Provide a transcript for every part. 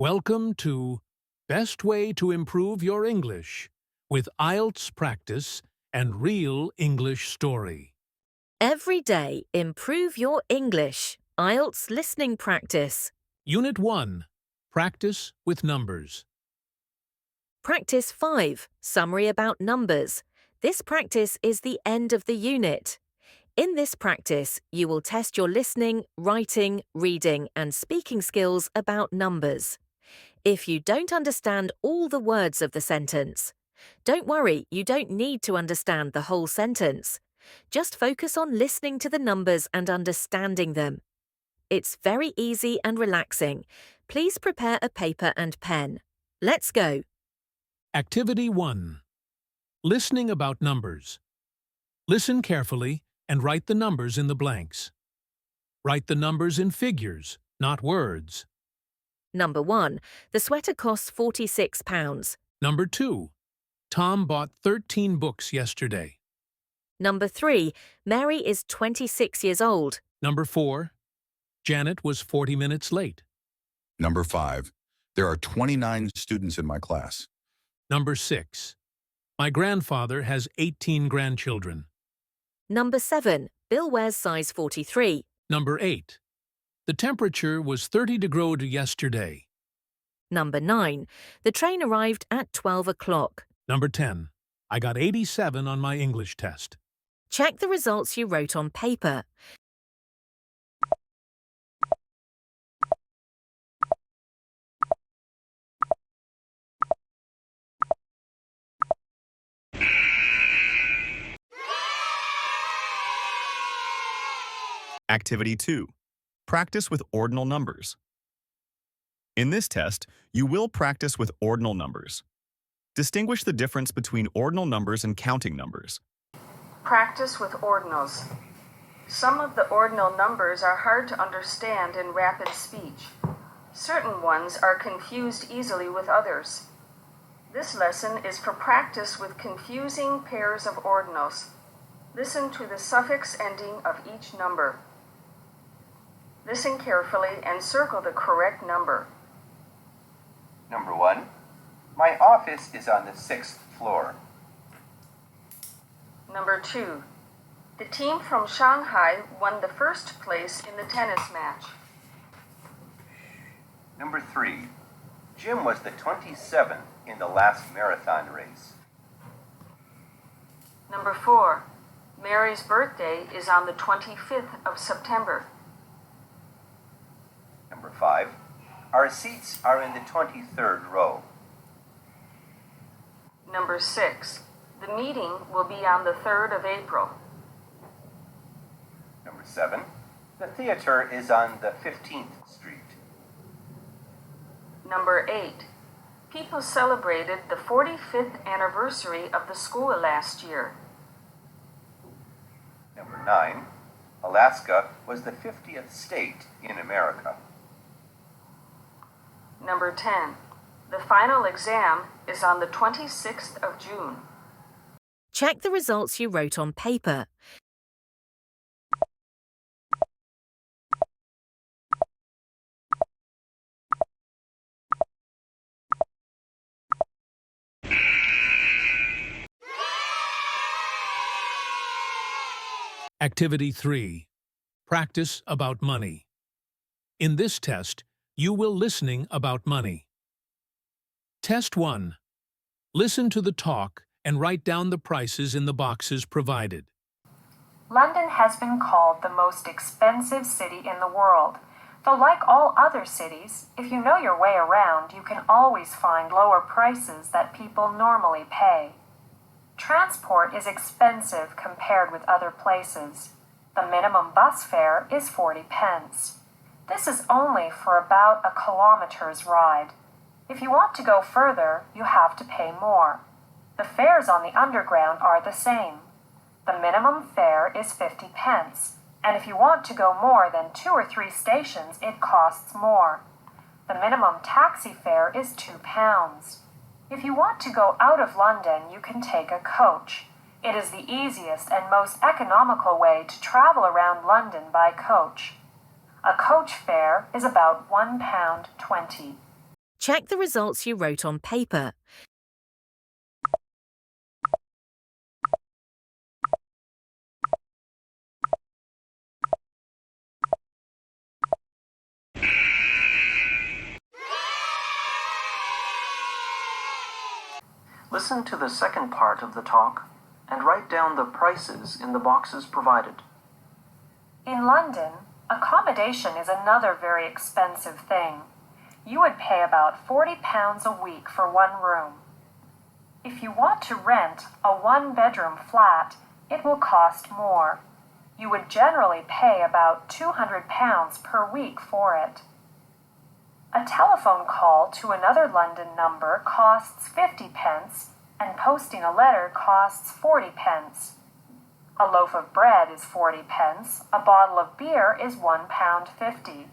Welcome to Best Way to Improve Your English with IELTS Practice and Real English Story. Every day, improve your English. IELTS listening practice. Unit 1. Practice with Numbers. Practice 5. Summary about numbers. This practice is the end of the unit. In this practice, you will test your listening, writing, reading, and speaking skills about numbers. If you don't understand all the words of the sentence, don't worry, you don't need to understand the whole sentence. Just focus on listening to the numbers and understanding them. It's very easy and relaxing. Please prepare a paper and pen. Let's go. Activity 1. Listening about numbers. Listen carefully and write the numbers in the blanks. Write the numbers in figures, not words. Number 1. The sweater costs £46. Number 2. Tom bought 13 books yesterday. Number 3. Mary is 26 years old. Number 4. Janet was 40 minutes late. Number 5. There are 29 students in my class. Number 6. My grandfather has 18 grandchildren. Number 7. Bill wears size 43. Number 8. The temperature was 30 degrees yesterday. Number 9. The train arrived at 12 o'clock. Number 10. I got 87 on my English test. Check the results you wrote on paper. Activity 2. Practice with ordinal numbers. In this test, you will practice with ordinal numbers. Distinguish the difference between ordinal numbers and counting numbers. Practice with ordinals. Some of the ordinal numbers are hard to understand in rapid speech. Certain ones are confused easily with others. This lesson is for practice with confusing pairs of ordinals. Listen to the suffix ending of each number. Listen carefully and circle the correct number. Number 1. My office is on the 6th floor. Number 2. The team from Shanghai won the first place in the tennis match. Number 3. Jim was the 27th in the last marathon race. Number 4. Mary's birthday is on the 25th of September. Number 5. Our seats are in the 23rd row. Number 6. The meeting will be on the 3rd of April. Number 7. The theater is on the 15th street. Number 8. People celebrated the 45th anniversary of the school last year. Number 9. Alaska was the 50th state in America. Number 10. The final exam is on the 26th of June. Check the results you wrote on paper. Activity 3. Practice about money. In this test, you will listening about money. Test 1. Listen to the talk and write down the prices in the boxes provided. London has been called the most expensive city in the world. Though like all other cities, if you know your way around, you can always find lower prices that people normally pay. Transport is expensive compared with other places. The minimum bus fare is 40 pence. This is only for about a kilometer's ride. If you want to go further, you have to pay more. The fares on the underground are the same. The minimum fare is 50 pence, and if you want to go more than 2 or 3 stations, it costs more. The minimum taxi fare is £2. If you want to go out of London, you can take a coach. It is the easiest and most economical way to travel around London by coach. A coach fare is about £1.20. Check the results you wrote on paper. Listen to the second part of the talk and write down the prices in the boxes provided. In London, accommodation is another very expensive thing. You would pay about £40 a week for one room. If you want to rent a one-bedroom flat, it will cost more. You would generally pay about £200 per week for it. A telephone call to another London number costs 50 pence, and posting a letter costs 40 pence. A loaf of bread is 40 pence, a bottle of beer is £1.50.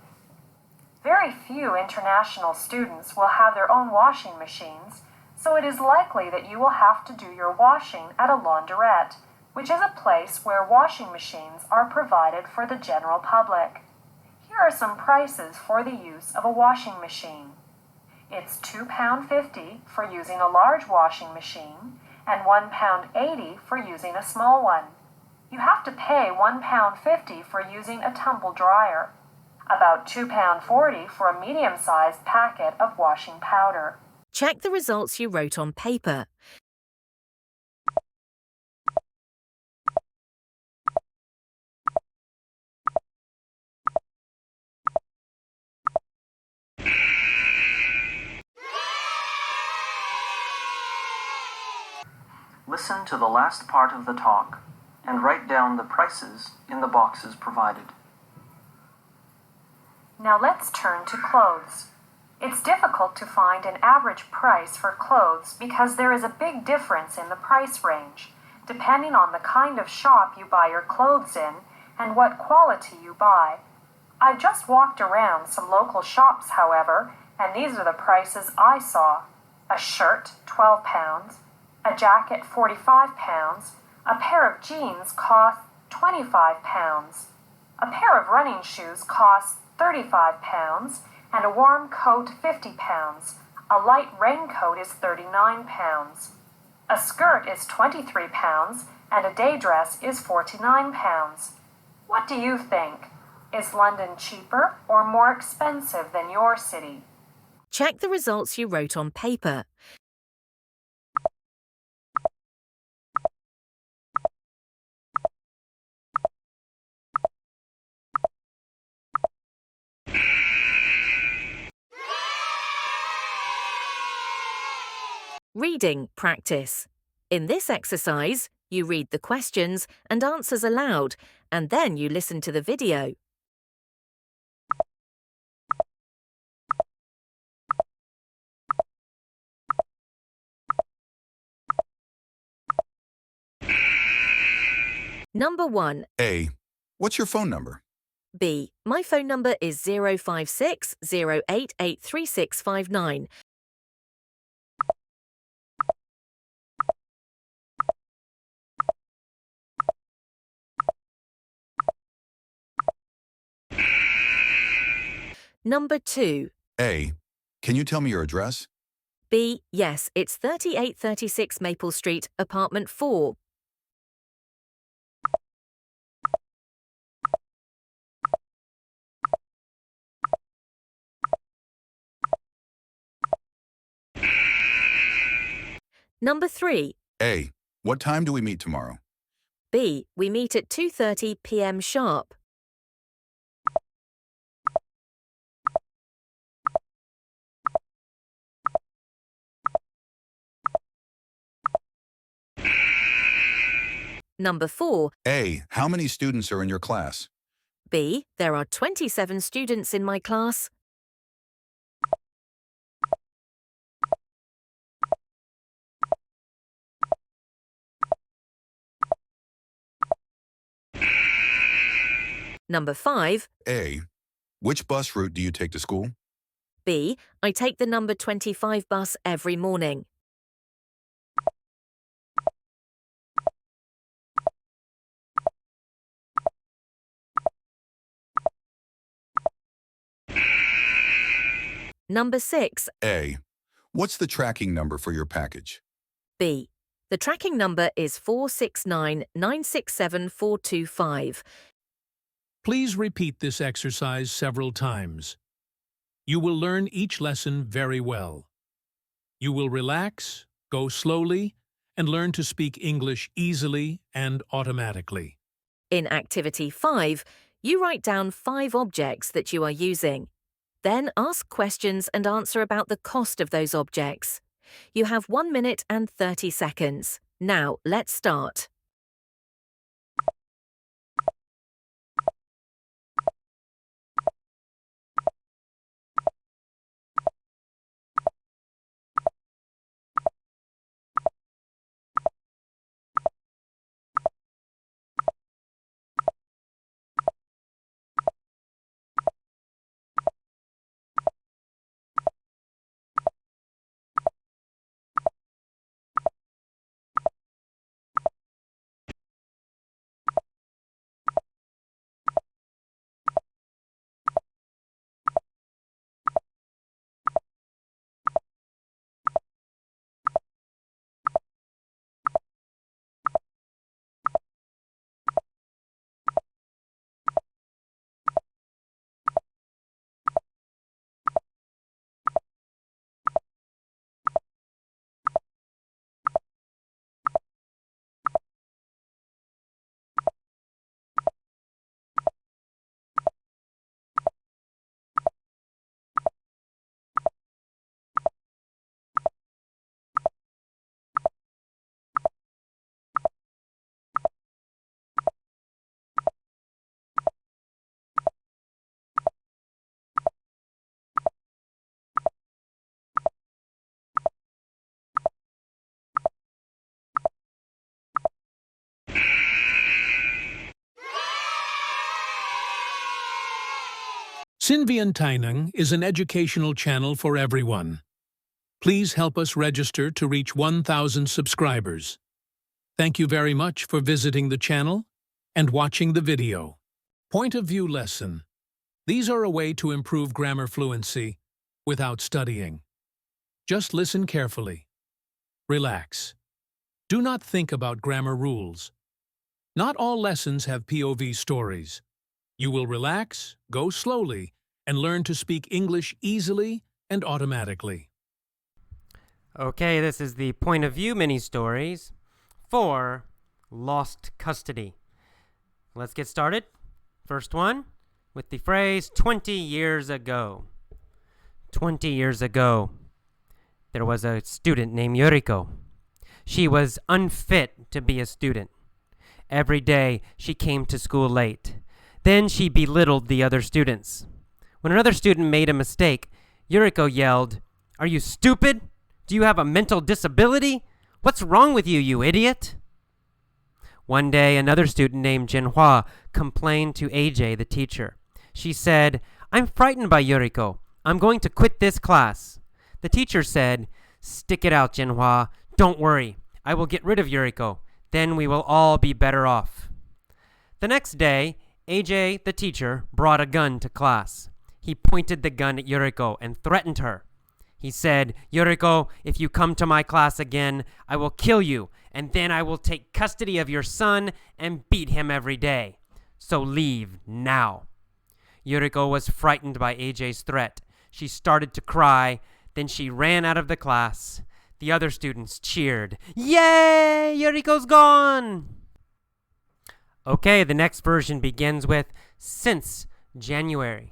Very few international students will have their own washing machines, so it is likely that you will have to do your washing at a laundrette, which is a place where washing machines are provided for the general public. Here are some prices for the use of a washing machine. It's £2.50 for using a large washing machine and £1.80 for using a small one. You have to pay £1.50 for using a tumble dryer, about £2.40 for a medium-sized packet of washing powder. Check the results you wrote on paper. Listen to the last part of the talk and write down the prices in the boxes provided. Now let's turn to clothes. It's difficult to find an average price for clothes because there is a big difference in the price range, depending on the kind of shop you buy your clothes in and what quality you buy. I just walked around some local shops, however, and these are the prices I saw. A shirt, £12, a jacket, £45, a pair of jeans cost £25, a pair of running shoes costs £35, and a warm coat £50. A light raincoat is £39. A skirt is £23, and a day dress is £49. What do you think? Is London cheaper or more expensive than your city? Check the results you wrote on paper. Reading practice. In this exercise, you read the questions and answers aloud, and then you listen to the video. Number 1. A. What's your phone number? B. My phone number is 056 088 3659. Number 2. A. Can you tell me your address? B. Yes, it's 3836 Maple Street, apartment 4. Number 3. A. What time do we meet tomorrow? B. We meet at 2:30 p.m. sharp. Number 4. A. How many students are in your class? B. There are 27 students in my class. Number 5. A. Which bus route do you take to school? B. I take the number 25 bus every morning. Number 6. A. What's the tracking number for your package? B. The tracking number is 469967425. Please repeat this exercise several times. You will learn each lesson very well. You will relax, go slowly, and learn to speak English easily and automatically. In Activity 5, you write down 5 objects that you are using. Then ask questions and answer about the cost of those objects. You have 1 minute and 30 seconds. Now, let's start. Sinhvientainang is an educational channel for everyone. Please help us register to reach 1,000 subscribers. Thank you very much for visiting the channel and watching the video. Point of view lesson. These are a way to improve grammar fluency without studying. Just listen carefully. Relax. Do not think about grammar rules. Not all lessons have POV stories. You will relax, go slowly, and learn to speak English easily and automatically. Okay, this is the point of view mini-stories for lost custody. Let's get started. First one with the phrase 20 years ago. 20 years ago, there was a student named Yuriko. She was unfit to be a student. Every day, she came to school late. Then she belittled the other students. When another student made a mistake, Yuriko yelled, "Are you stupid? Do you have a mental disability? What's wrong with you, you idiot?" One day, another student named Jinhua complained to AJ, the teacher. She said, "I'm frightened by Yuriko. I'm going to quit this class." The teacher said, "Stick it out, Jinhua. Don't worry. I will get rid of Yuriko. Then we will all be better off." The next day, AJ, the teacher, brought a gun to class. He pointed the gun at Yuriko and threatened her. He said, "Yuriko, if you come to my class again, I will kill you, and then I will take custody of your son and beat him every day. So leave now." Yuriko was frightened by AJ's threat. She started to cry. Then she ran out of the class. The other students cheered. "Yay! Yuriko's gone!" Okay, the next version begins with since January.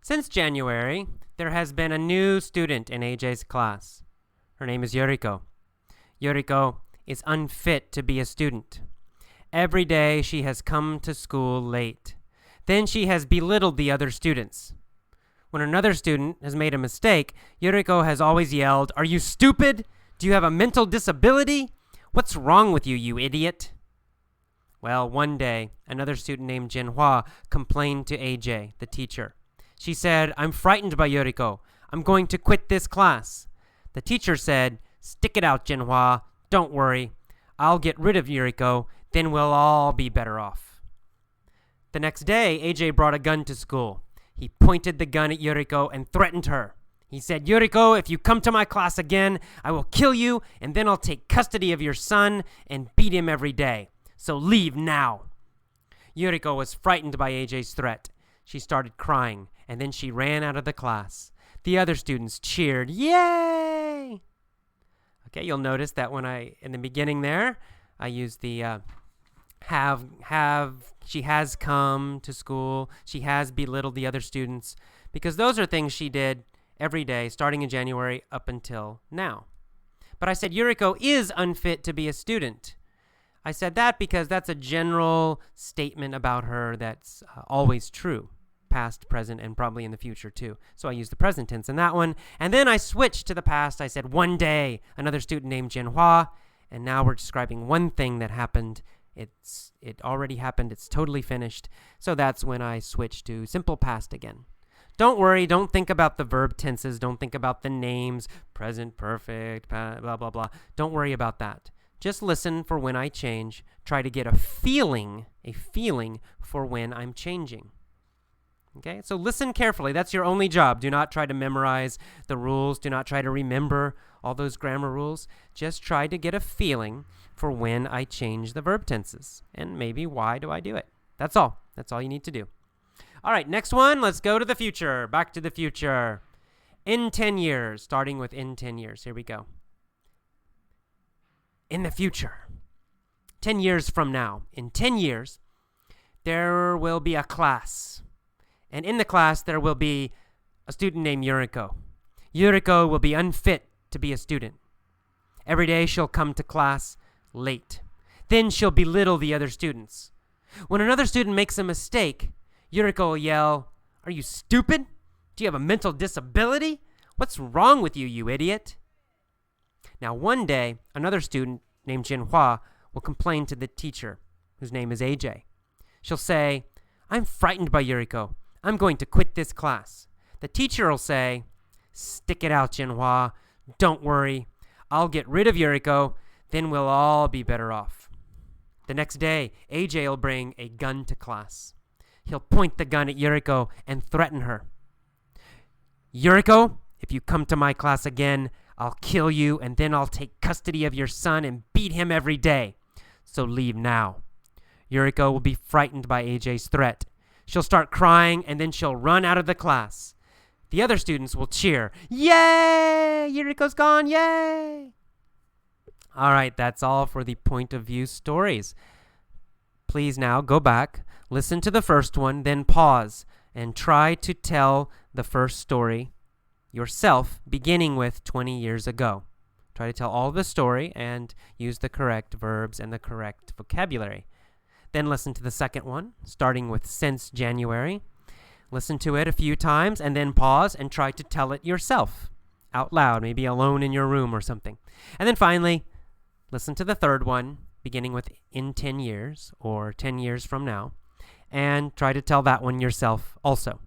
Since January, there has been a new student in AJ's class. Her name is Yuriko. Yuriko is unfit to be a student. Every day she has come to school late. Then she has belittled the other students. When another student has made a mistake, Yuriko has always yelled, "Are you stupid? Do you have a mental disability? What's wrong with you, you idiot?" Well, one day, another student named Jinhua complained to AJ, the teacher. She said, "I'm frightened by Yuriko. I'm going to quit this class." The teacher said, "Stick it out, Jinhua. Don't worry. I'll get rid of Yuriko. Then we'll all be better off." The next day, AJ brought a gun to school. He pointed the gun at Yuriko and threatened her. He said, "Yuriko, if you come to my class again, I will kill you, and then I'll take custody of your son and beat him every day. So leave now." Yuriko was frightened by AJ's threat. She started crying, and then she ran out of the class. The other students cheered, "Yay!" Okay, you'll notice that in the beginning there, I used the she has come to school, she has belittled the other students, because those are things she did every day, starting in January up until now. But I said Yuriko is unfit to be a student. I said that because that's a general statement about her that's always true, past, present, and probably in the future too. So I used the present tense in that one. And then I switched to the past. I said one day, another student named Jinhua, and now we're describing one thing that happened. It already happened. It's totally finished. So that's when I switched to simple past again. Don't worry. Don't think about the verb tenses. Don't think about the names, present, perfect, blah, blah, blah. Don't worry about that. Just listen for when I change. Try to get a feeling for when I'm changing. Okay, so listen carefully. That's your only job. Do not try to memorize the rules. Do not try to remember all those grammar rules. Just try to get a feeling for when I change the verb tenses. And maybe why do I do it? That's all. That's all you need to do. All right, next one. Let's go to the future. Back to the future. In 10 years, starting with in 10 years. Here we go. In the future, 10 years from now, in 10 years, there will be a class. And in the class, there will be a student named Yuriko. Yuriko will be unfit to be a student. Every day she'll come to class late. Then she'll belittle the other students. When another student makes a mistake, Yuriko will yell, "Are you stupid? Do you have a mental disability? What's wrong with you, you idiot?" Now, one day, another student named Jinhua will complain to the teacher, whose name is AJ. She'll say, "I'm frightened by Yuriko. I'm going to quit this class." The teacher will say, "Stick it out, Jinhua. Don't worry. I'll get rid of Yuriko. Then we'll all be better off." The next day, AJ will bring a gun to class. He'll point the gun at Yuriko and threaten her. "Yuriko, if you come to my class again, I'll kill you, and then I'll take custody of your son and beat him every day. So leave now." Yuriko will be frightened by AJ's threat. She'll start crying, and then she'll run out of the class. The other students will cheer, "Yay! Yuriko's gone, yay!" All right, that's all for the point of view stories. Please now go back, listen to the first one, then pause, and try to tell the first story yourself, beginning with 20 years ago. Try to tell all the story and use the correct verbs and the correct vocabulary. Then listen to the second one, starting with since January. Listen to it a few times and then pause and try to tell it yourself out loud, maybe alone in your room or something. And then finally, listen to the third one, beginning with in 10 years or 10 years from now, and try to tell that one yourself also.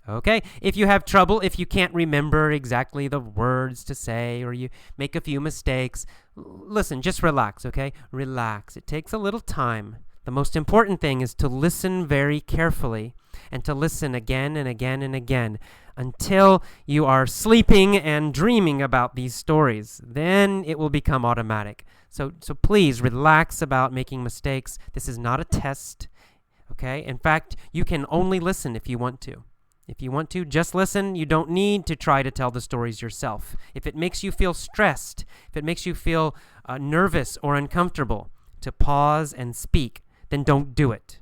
Okay, if you have trouble, if you can't remember exactly the words to say or you make a few mistakes, listen, just relax, okay? Relax. It takes a little time. The most important thing is to listen very carefully and to listen again and again and again until you are sleeping and dreaming about these stories. Then it will become automatic. So please relax about making mistakes. This is not a test, okay? In fact, you can only listen if you want to. If you want to, just listen. You don't need to try to tell the stories yourself. If it makes you feel stressed, if it makes you feel nervous or uncomfortable to pause and speak, then don't do it.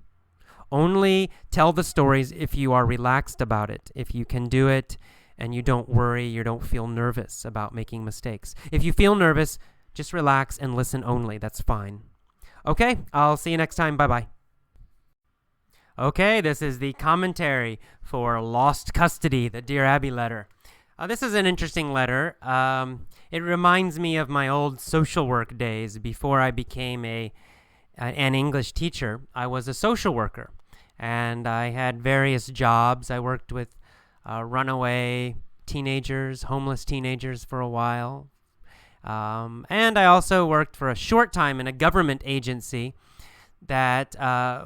Only tell the stories if you are relaxed about it, if you can do it and you don't worry, you don't feel nervous about making mistakes. If you feel nervous, just relax and listen only. That's fine. Okay, I'll see you next time. Bye-bye. Okay, this is the commentary for Lost Custody, the Dear Abby letter. This is an interesting letter. It reminds me of my old social work days before I became an English teacher. I was a social worker, and I had various jobs. I worked with runaway teenagers, homeless teenagers for a while. And I also worked for a short time in a government agency that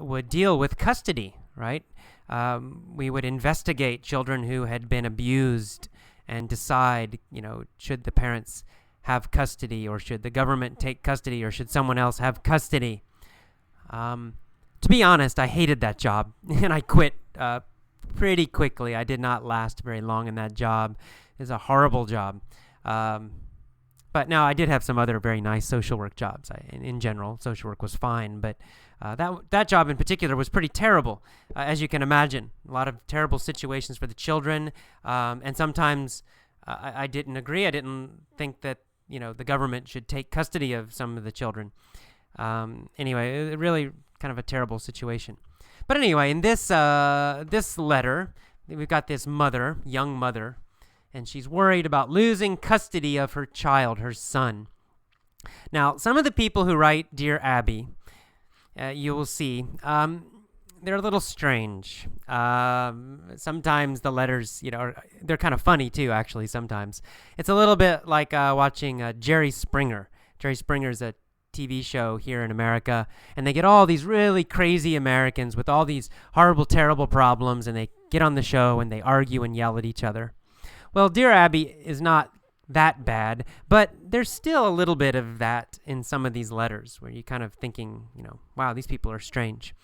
would deal with custody, right? we would investigate children who had been abused and decide, should the parents have custody, or should the government take custody, or should someone else have custody. To be honest, I hated that job, and I quit pretty quickly. I did not last very long in that job. It was a horrible job. But now I did have some other very nice social work jobs. In general, social work was fine, but that job in particular was pretty terrible, as you can imagine. A lot of terrible situations for the children, and sometimes I didn't agree. I didn't think that the government should take custody of some of the children. Anyway, it really kind of a terrible situation. But anyway, in this letter, we've got this mother, young mother, and she's worried about losing custody of her child, her son. Now, some of the people who write Dear Abby, you will see, they're a little strange. Sometimes the letters, they're kind of funny too, actually, sometimes. It's a little bit like watching Jerry Springer. Jerry Springer's a TV show here in America, and they get all these really crazy Americans with all these horrible, terrible problems, and they get on the show and they argue and yell at each other. Well, Dear Abby is not that bad, but there's still a little bit of that in some of these letters where you're kind of thinking, wow, these people are strange.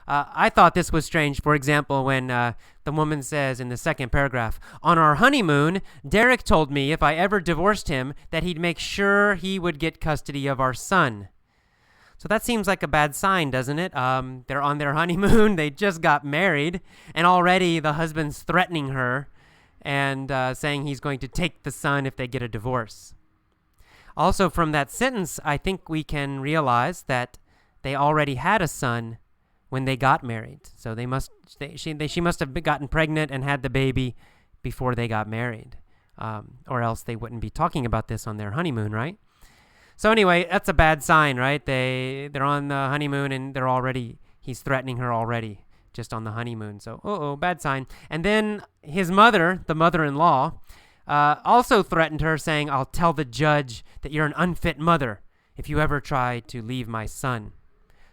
I thought this was strange, for example, when the woman says in the second paragraph, on our honeymoon, Derek told me if I ever divorced him that he'd make sure he would get custody of our son. So that seems like a bad sign, doesn't it? They're on their honeymoon, they just got married, and already the husband's threatening her and saying he's going to take the son if they get a divorce. Also, from that sentence, I think we can realize that they already had a son when they got married. So she must have gotten pregnant and had the baby before they got married, or else they wouldn't be talking about this on their honeymoon, right? So anyway, that's a bad sign, right? They're on the honeymoon and he's threatening her already just on the honeymoon. So, bad sign. And then his mother, the mother-in-law, also threatened her, saying, I'll tell the judge that you're an unfit mother if you ever try to leave my son.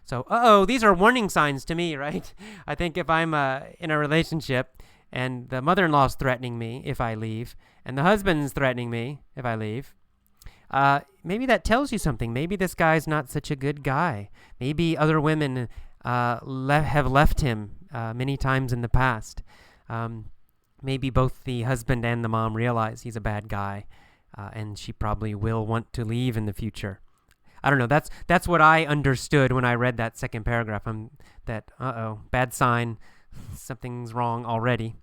So, these are warning signs to me, right? I think if I'm in a relationship and the mother-in-law's threatening me if I leave, and the husband's threatening me if I leave, maybe that tells you something. Maybe this guy's not such a good guy. Maybe other women have left him many times in the past. Maybe both the husband and the mom realize he's a bad guy, and she probably will want to leave in the future. I don't know. That's what I understood when I read that second paragraph. Bad sign. Something's wrong already.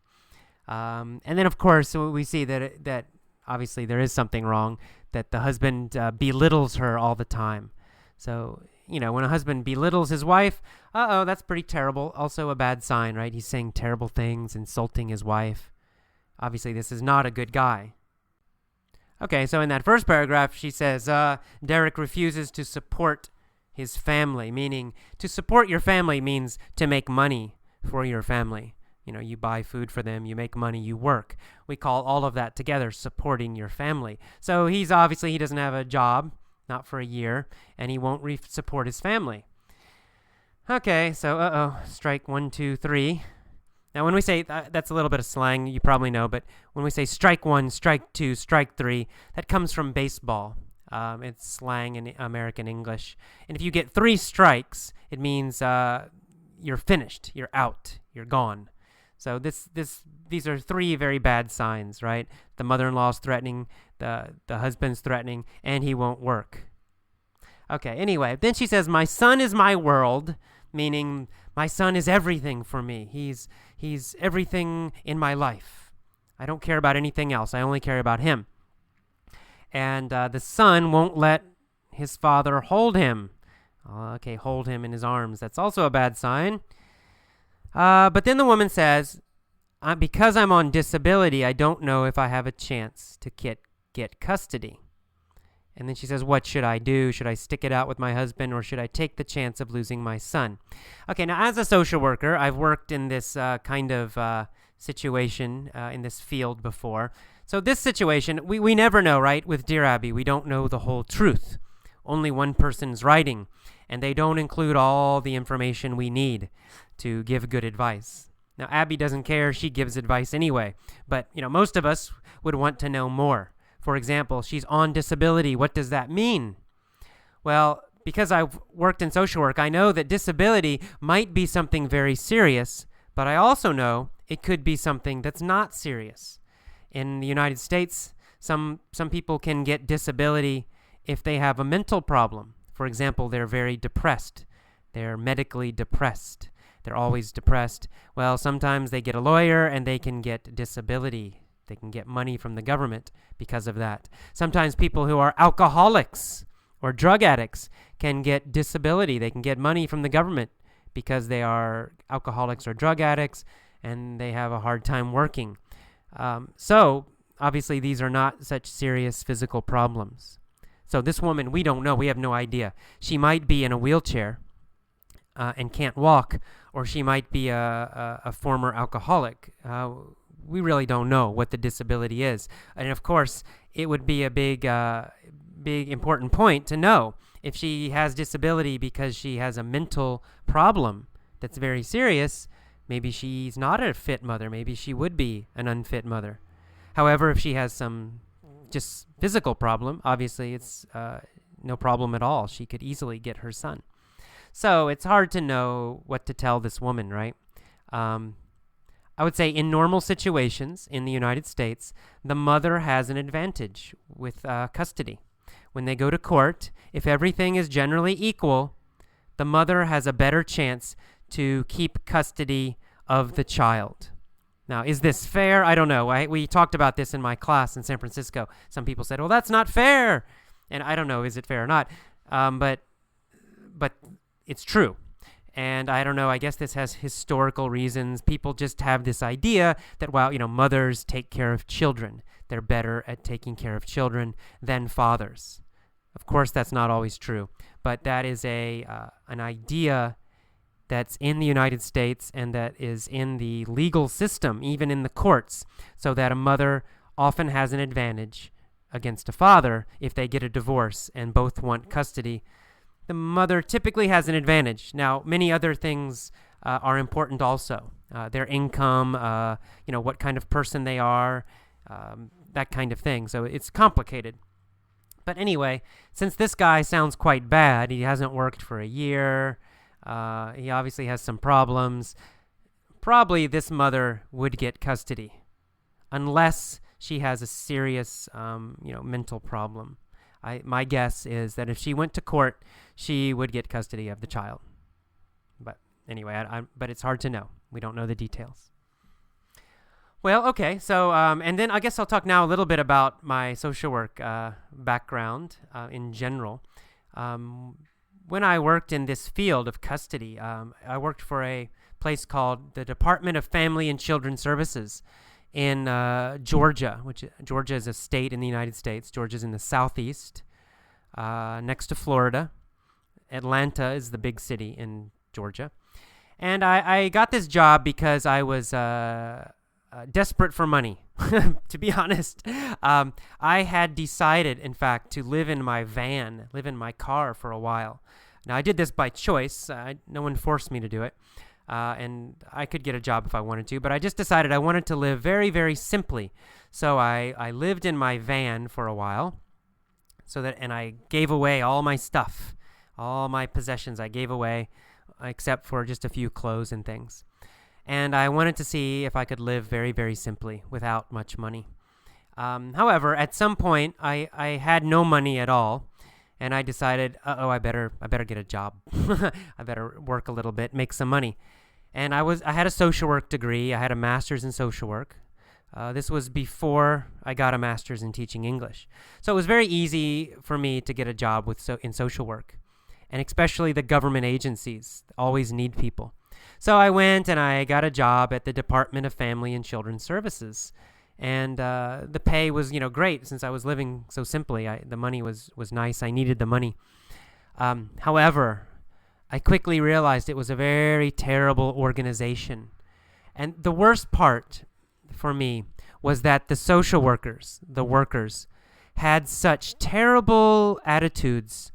And then, of course, we see that obviously there is something wrong, that the husband belittles her all the time. So, when a husband belittles his wife, that's pretty terrible. Also a bad sign, right? He's saying terrible things, insulting his wife. Obviously, this is not a good guy. Okay, so in that first paragraph, she says, Derek refuses to support his family, meaning to support your family means to make money for your family. You buy food for them, you make money, you work. We call all of that together supporting your family. So he doesn't have a job, not for a year, and he won't support his family. Okay, so strike 1, 2, 3. Now, when we say, that's a little bit of slang, you probably know, but when we say strike 1, strike 2, strike 3, that comes from baseball. It's slang in American English. And if you get 3 strikes, it means you're finished, you're out, you're gone. So these are 3 very bad signs, right? The mother-in-law's threatening, the husband's threatening, and he won't work. Okay, anyway, then she says, my son is my world, meaning my son is everything for me. He's everything in my life. I don't care about anything else. I only care about him. And the son won't let his father hold him. Okay, hold him in his arms. That's also a bad sign. But then the woman says, because I'm on disability, I don't know if I have a chance to get custody. And then she says, what should I do? Should I stick it out with my husband, or should I take the chance of losing my son? Okay, now as a social worker, I've worked in this kind of situation in this field before. So this situation, we never know, right? With Dear Abby, we don't know the whole truth. Only one person's writing, and they don't include all the information we need to give good advice. Now, Abby doesn't care. She gives advice anyway. But, most of us would want to know more. For example, she's on disability. What does that mean? Well, because I've worked in social work, I know that disability might be something very serious, but I also know it could be something that's not serious. In the United States, some people can get disability if they have a mental problem. For example, they're very depressed. They're medically depressed. They're always depressed. Well, sometimes they get a lawyer and they can get disability. They can get money from the government because of that. Sometimes people who are alcoholics or drug addicts can get disability. They can get money from the government because they are alcoholics or drug addicts and they have a hard time working. So, obviously, these are not such serious physical problems. So this woman, we don't know. We have no idea. She might be in a wheelchair and can't walk, or she might be a former alcoholic. We really don't know what the disability is. And of course, it would be a big important point to know if she has disability because she has a mental problem that's very serious. Maybe she's not a fit mother. Maybe she would be an unfit mother. However, if she has some just physical problem, obviously it's no problem at all. She could easily get her son. So it's hard to know what to tell this woman, right? I would say in normal situations in the United States, the mother has an advantage with custody. When they go to court, if everything is generally equal, the mother has a better chance to keep custody of the child. Now, is this fair? I don't know. We talked about this in my class in San Francisco. Some people said, well, that's not fair. And I don't know, is it fair or not? But it's true. And I don't know, I guess this has historical reasons. People just have this idea that, well, mothers take care of children. They're better at taking care of children than fathers. Of course, that's not always true. But that is an idea that's in the United States and that is in the legal system, even in the courts, so that a mother often has an advantage against a father if they get a divorce and both want custody. The mother typically has an advantage. Now, many other things are important also. Their income, what kind of person they are, that kind of thing. So it's complicated. But anyway, since this guy sounds quite bad, he hasn't worked for a year, he obviously has some problems, probably this mother would get custody unless she has a serious, mental problem. My guess is that if she went to court, she would get custody of the child. But anyway, but it's hard to know. We don't know the details. Well, okay, so, and then I guess I'll talk now a little bit about my social work background in general. When I worked in this field of custody, I worked for a place called the Department of Family and Children Services in Georgia, which Georgia is a state in the United States. Georgia's in the southeast, next to Florida. Atlanta is the big city in Georgia. And I got this job because I was desperate for money, to be honest. I had decided, in fact, to live in my car for a while. Now, I did this by choice. No one forced me to do it. And I could get a job if I wanted to, but I just decided I wanted to live very, very simply. So I lived in my van for a while, and I gave away all my stuff, all my possessions I gave away, except for just a few clothes and things. And I wanted to see if I could live very, very simply without much money. However, at some point, I had no money at all. And I decided, I better get a job. I better work a little bit, make some money. And I had a social work degree. I had a master's in social work. This was before I got a master's in teaching English. So it was very easy for me to get a job in social work. And especially the government agencies always need people. So I went and I got a job at the Department of Family and Children Services. And the pay was, great since I was living so simply. The money was nice. I needed the money. However, I quickly realized it was a very terrible organization. And the worst part for me was that the social workers, the workers, had such terrible attitudes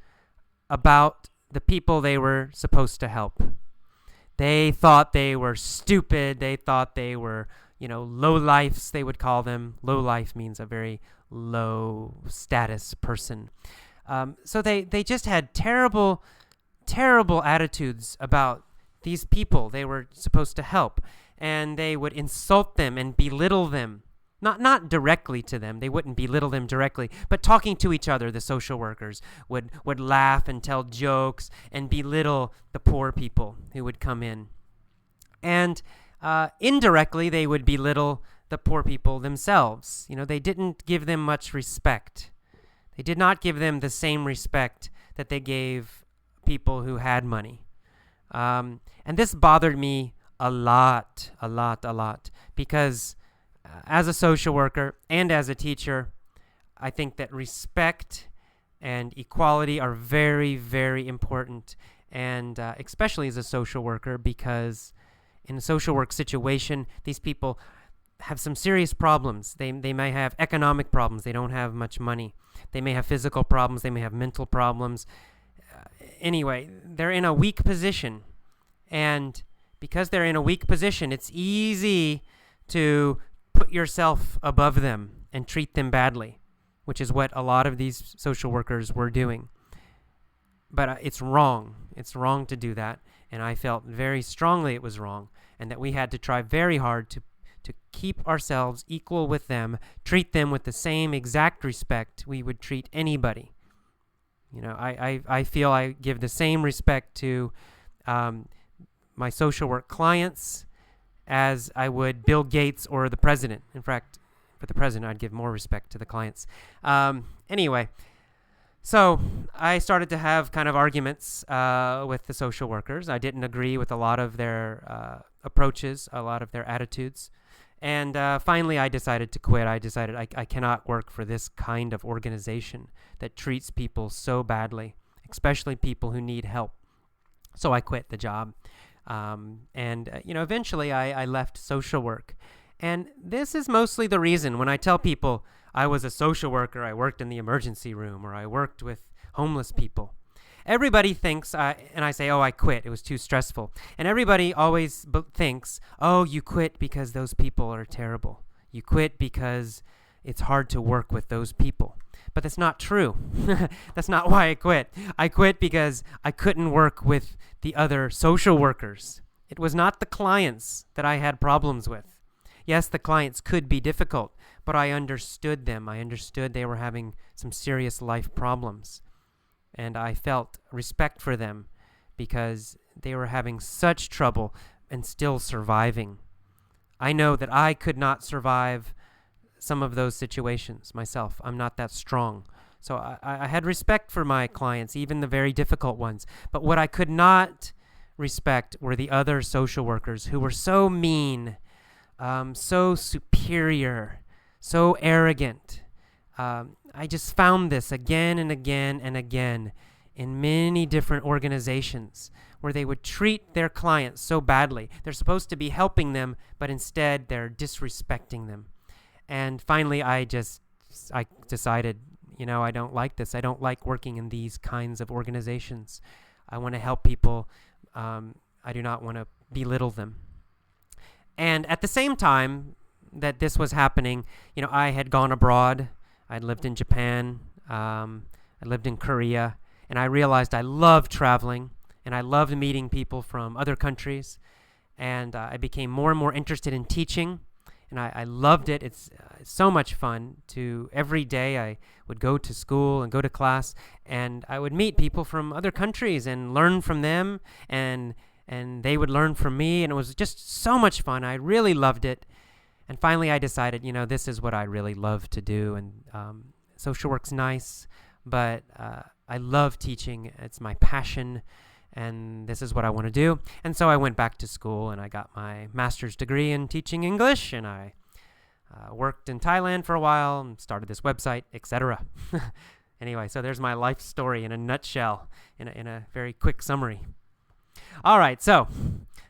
about the people they were supposed to help. They thought they were stupid. They thought they were, low-lifes, they would call them. Low-life means a very low-status person. So they just had terrible, terrible attitudes about these people they were supposed to help. And they would insult them and belittle them. Not directly to them. They wouldn't belittle them directly. But talking to each other, the social workers would laugh and tell jokes and belittle the poor people who would come in. And indirectly, they would belittle the poor people themselves. They didn't give them much respect. They did not give them the same respect that they gave people who had money. And this bothered me a lot, because as a social worker and as a teacher, I think that respect and equality are very, very important, and especially as a social worker, because in a social work situation, these people have some serious problems. They may have economic problems. They don't have much money. They may have physical problems. They may have mental problems. Anyway, they're in a weak position, and because they're in a weak position, it's easy to put yourself above them and treat them badly, which is what a lot of these social workers were doing. But it's wrong. It's wrong to do that, and I felt very strongly it was wrong, and that we had to try very hard to keep ourselves equal with them, treat them with the same exact respect we would treat anybody. I feel I give the same respect to my social work clients as I would Bill Gates or the president. In fact, for the president, I'd give more respect to the clients. Anyway, so I started to have kind of arguments with the social workers. I didn't agree with a lot of their approaches, a lot of their attitudes. And finally, I decided to quit. I decided I cannot work for this kind of organization that treats people so badly, especially people who need help. So I quit the job. Eventually I left social work. And this is mostly the reason when I tell people I was a social worker, I worked in the emergency room, or I worked with homeless people. Everybody thinks, and I say, I quit. It was too stressful. And everybody always thinks, you quit because those people are terrible. You quit because it's hard to work with those people. But that's not true. That's not why I quit. I quit because I couldn't work with the other social workers. It was not the clients that I had problems with. Yes, the clients could be difficult, but I understood them. I understood they were having some serious life problems. And I felt respect for them because they were having such trouble and still surviving. I know that I could not survive some of those situations myself. I'm not that strong. So I had respect for my clients, even the very difficult ones. But what I could not respect were the other social workers who were so mean, so superior, so arrogant. I just found this again and again and again in many different organizations where they would treat their clients so badly. They're supposed to be helping them, but instead they're disrespecting them. And finally, I decided, I don't like this. I don't like working in these kinds of organizations. I want to help people. I do not want to belittle them. And at the same time that this was happening, I had gone abroad. I'd lived in Japan. I lived in Korea. And I realized I loved traveling. And I loved meeting people from other countries. And I became more and more interested in teaching. And I loved it. It's so much fun. Every day I would go to school and go to class, and I would meet people from other countries and learn from them, and they would learn from me, and it was just so much fun. I really loved it. And finally I decided, this is what I really love to do, and social work's nice, but I love teaching. It's my passion. And this is what I want to do. And so I went back to school and I got my master's degree in teaching English, and I worked in Thailand for a while and started this website, etc. Anyway, so there's my life story in a nutshell, in a very quick summary. All right, so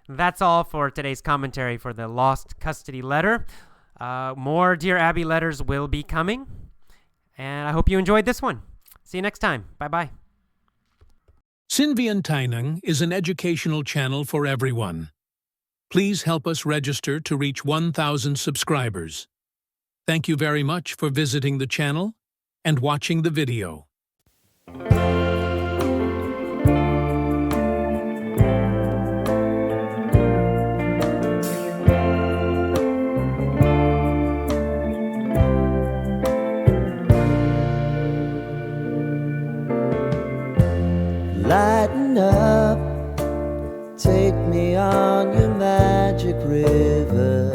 that's all for today's commentary for the Lost Custody letter. More Dear Abby letters will be coming, and I hope you enjoyed this one. See you next time. Bye-bye. Sinhvientainang is an educational channel for everyone. Please help us register to reach 1,000 subscribers. Thank you very much for visiting the channel and watching the video. Lighten up, take me on your magic river.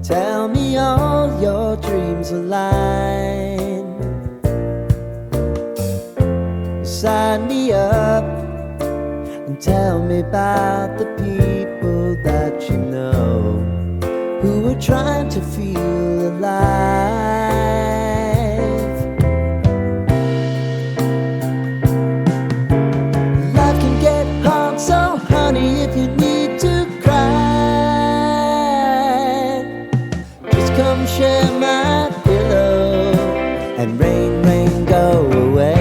Tell me all your dreams align. Sign me up and tell me about the people that you know who are trying to feel alive. Life can get hard, so honey, if you need to cry, just come share my pillow and rain, rain, go away.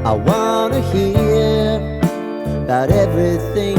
I wanna hear about everything